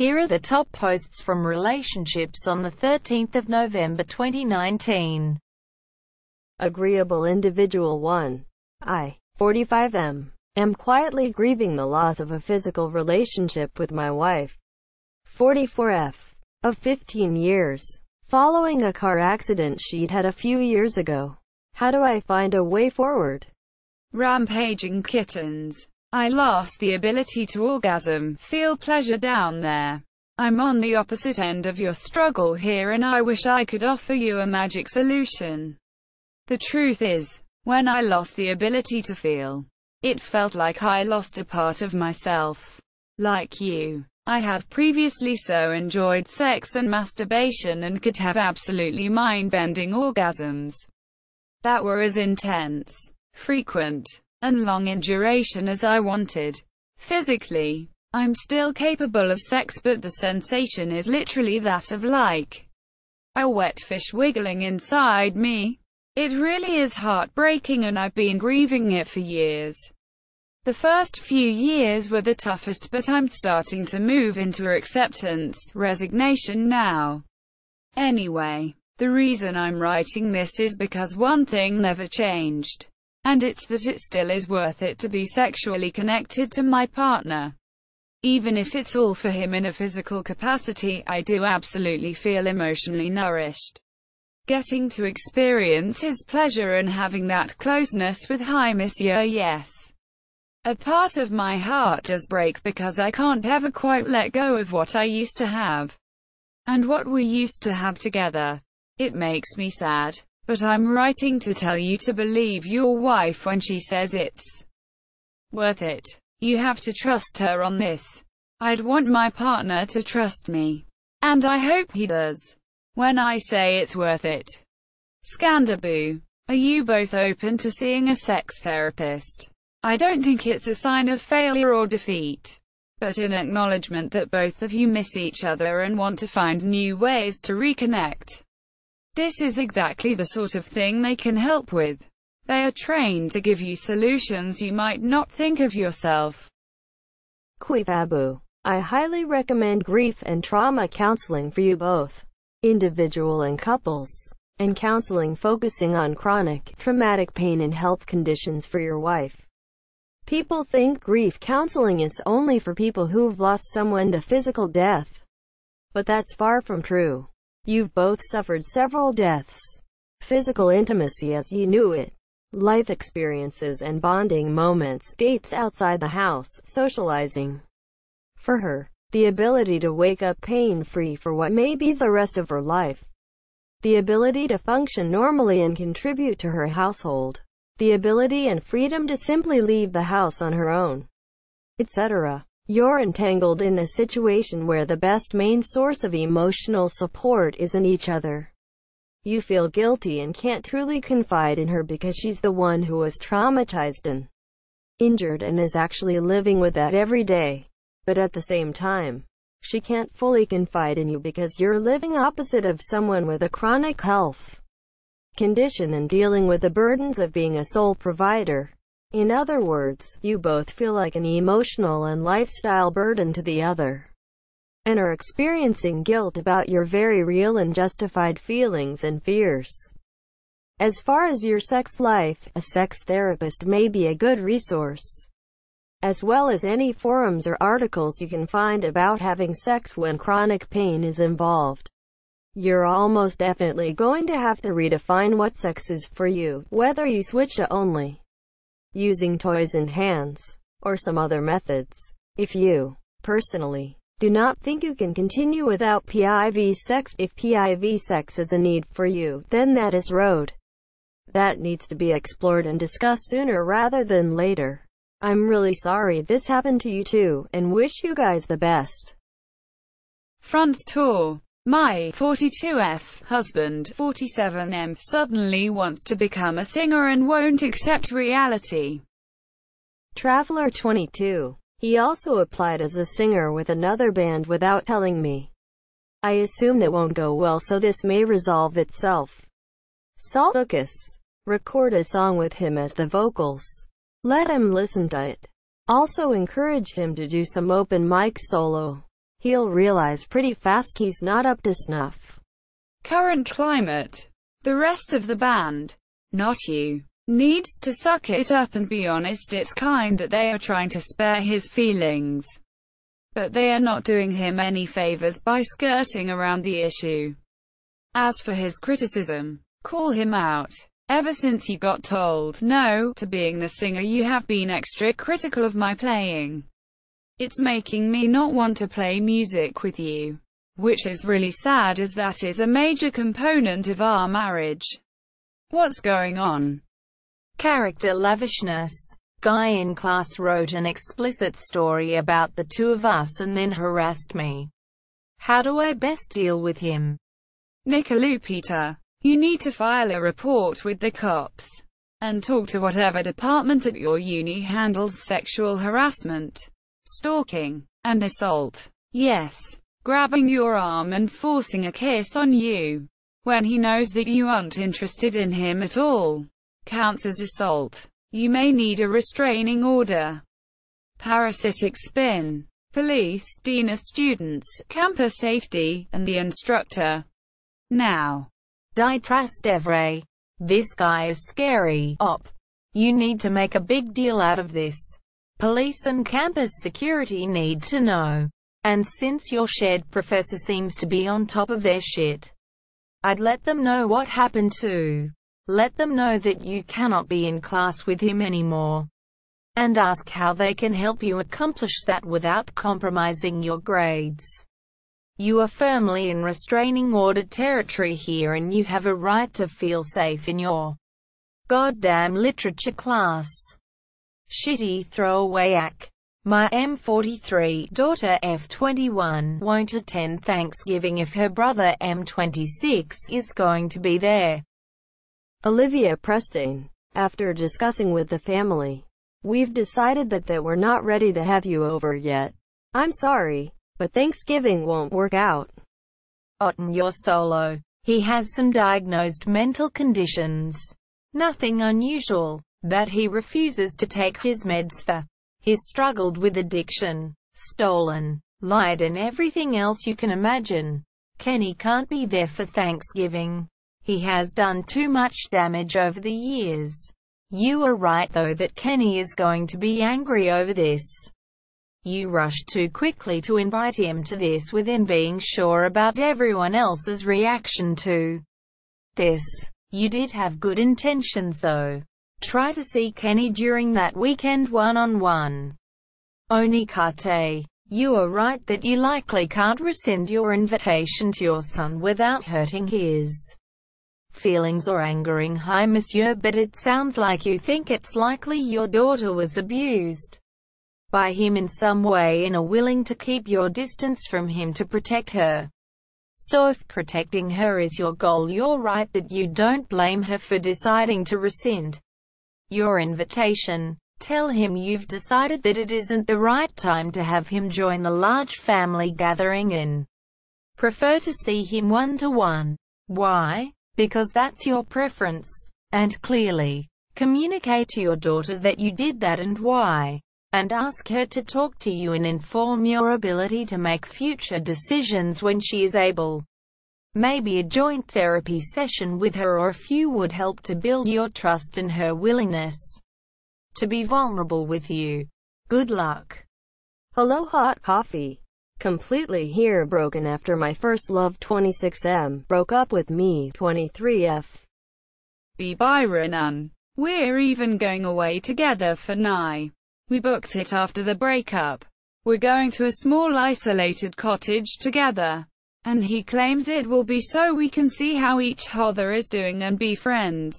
Here are the top posts from relationships on the 13th of November 2019. Agreeable individual 1. I, 45 am quietly grieving the loss of a physical relationship with my wife, 44 of 15 years, following a car accident she'd had a few years ago. How do I find a way forward? Rampaging kittens. I lost the ability to orgasm, feel pleasure down there. I'm on the opposite end of your struggle here and I wish I could offer you a magic solution. The truth is, when I lost the ability to feel, it felt like I lost a part of myself. Like you, I had previously so enjoyed sex and masturbation and could have absolutely mind-bending orgasms that were as intense, frequent, and long in duration as I wanted. Physically, I'm still capable of sex, but the sensation is literally that of like a wet fish wiggling inside me. It really is heartbreaking and I've been grieving it for years. The first few years were the toughest, but I'm starting to move into acceptance, resignation now. Anyway, the reason I'm writing this is because one thing never changed. And it's that it still is worth it to be sexually connected to my partner. Even if it's all for him in a physical capacity, I do absolutely feel emotionally nourished. Getting to experience his pleasure and having that closeness with Hi Monsieur, yes. A part of my heart does break because I can't ever quite let go of what I used to have. And what we used to have together. It makes me sad. But I'm writing to tell you to believe your wife when she says it's worth it. You have to trust her on this. I'd want my partner to trust me. And I hope he does. When I say it's worth it. Scandaboo. Are you both open to seeing a sex therapist? I don't think it's a sign of failure or defeat, but an acknowledgement that both of you miss each other and want to find new ways to reconnect. This is exactly the sort of thing they can help with. They are trained to give you solutions you might not think of yourself. Quifabu. I highly recommend grief and trauma counseling for you both, individual and couples, and counseling focusing on chronic, traumatic pain and health conditions for your wife. People think grief counseling is only for people who've lost someone to physical death. But that's far from true. You've both suffered several deaths. Physical intimacy as you knew it. Life experiences and bonding moments, dates outside the house, socializing. For her, the ability to wake up pain-free for what may be the rest of her life. The ability to function normally and contribute to her household. The ability and freedom to simply leave the house on her own, etc. You're entangled in a situation where the best main source of emotional support isn't each other. You feel guilty and can't truly confide in her because she's the one who was traumatized and injured and is actually living with that every day. But at the same time, she can't fully confide in you because you're living opposite of someone with a chronic health condition and dealing with the burdens of being a sole provider. In other words, you both feel like an emotional and lifestyle burden to the other, and are experiencing guilt about your very real and justified feelings and fears. As far as your sex life, a sex therapist may be a good resource, as well as any forums or articles you can find about having sex when chronic pain is involved. You're almost definitely going to have to redefine what sex is for you, whether you switch to only using toys and hands, or some other methods. If you, personally, do not think you can continue without PIV sex, if PIV sex is a need for you, then that is road that needs to be explored and discussed sooner rather than later. I'm really sorry this happened to you too, and wish you guys the best. Front tour. My 42F husband, 47M, suddenly wants to become a singer and won't accept reality. Traveler 22. He also applied as a singer with another band without telling me. I assume that won't go well, so this may resolve itself. Salticus. Record a song with him as the vocals. Let him listen to it. Also encourage him to do some open mic solo. He'll realize pretty fast he's not up to snuff. Current climate. The rest of the band, not you, needs to suck it up and be honest. It's kind that they are trying to spare his feelings, but they are not doing him any favors by skirting around the issue. As for his criticism, call him out. Ever since you got told no to being the singer, you have been extra critical of my playing. It's making me not want to play music with you, which is really sad as that is a major component of our marriage. What's going on? Character lavishness. Guy in class wrote an explicit story about the two of us and then harassed me. How do I best deal with him? Nicolupita, you need to file a report with the cops and talk to whatever department at your uni handles sexual harassment, stalking, and assault. Yes, grabbing your arm and forcing a kiss on you when he knows that you aren't interested in him at all counts as assault. You may need a restraining order. Parasitic spin. Police, dean of students, campus safety, and the instructor. Now. Die Trastevere. This guy is scary. Op. You need to make a big deal out of this. Police and campus security need to know. And since your shared professor seems to be on top of their shit, I'd let them know what happened too. Let them know that you cannot be in class with him anymore. And ask how they can help you accomplish that without compromising your grades. You are firmly in restraining order territory here and you have a right to feel safe in your goddamn literature class. Shitty throwaway ack. My M43 daughter F21 won't attend Thanksgiving if her brother M26 is going to be there. Olivia Preston. After discussing with the family, we've decided that we're not ready to have you over yet. I'm sorry, but Thanksgiving won't work out. Otten, you're solo. He has some diagnosed mental conditions. Nothing unusual, that he refuses to take his meds for. He's struggled with addiction, stolen, lied and everything else you can imagine. Kenny can't be there for Thanksgiving. He has done too much damage over the years. You are right though that Kenny is going to be angry over this. You rushed too quickly to invite him to this within being sure about everyone else's reaction to this. You did have good intentions though. Try to see Kenny during that weekend one-on-one. Onikate. You are right that you likely can't rescind your invitation to your son without hurting his feelings or angering High Monsieur, but it sounds like you think it's likely your daughter was abused by him in some way and are willing to keep your distance from him to protect her. So if protecting her is your goal, you're right that you don't blame her for deciding to rescind your invitation. Tell him you've decided that it isn't the right time to have him join the large family gathering and prefer to see him one-to-one. Why? Because that's your preference. And clearly communicate to your daughter that you did that and why. And ask her to talk to you and inform your ability to make future decisions when she is able. Maybe a joint therapy session with her or a few would help to build your trust and her willingness to be vulnerable with you. Good luck. Hello hot coffee. Completely heartbroken after my first love 26M broke up with me 23F. Be Byron. We're even going away together for Nye. We booked it after the breakup. We're going to a small isolated cottage together. And he claims it will be so we can see how each other is doing and be friends.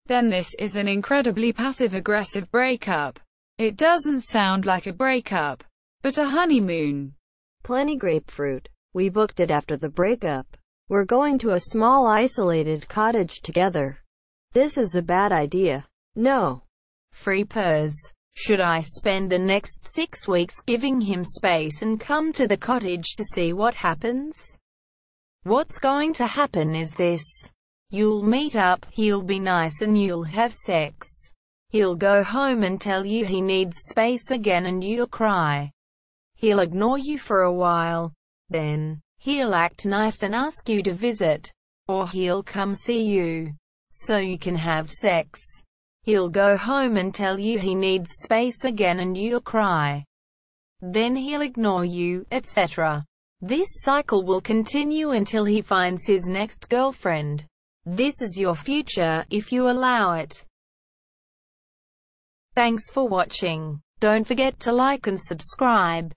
Then this is an incredibly passive-aggressive breakup. It doesn't sound like a breakup, but a honeymoon. Plenty grapefruit. We booked it after the breakup. We're going to a small isolated cottage together. This is a bad idea. No. Free purrs. Should I spend the next 6 weeks giving him space and come to the cottage to see what happens? What's going to happen is this. You'll meet up, he'll be nice and you'll have sex. He'll go home and tell you he needs space again and you'll cry. He'll ignore you for a while. Then, he'll act nice and ask you to visit. Or he'll come see you, so you can have sex. He'll go home and tell you he needs space again and you'll cry. Then he'll ignore you, etc. This cycle will continue until he finds his next girlfriend. This is your future, if you allow it. Thanks for watching. Don't forget to like and subscribe.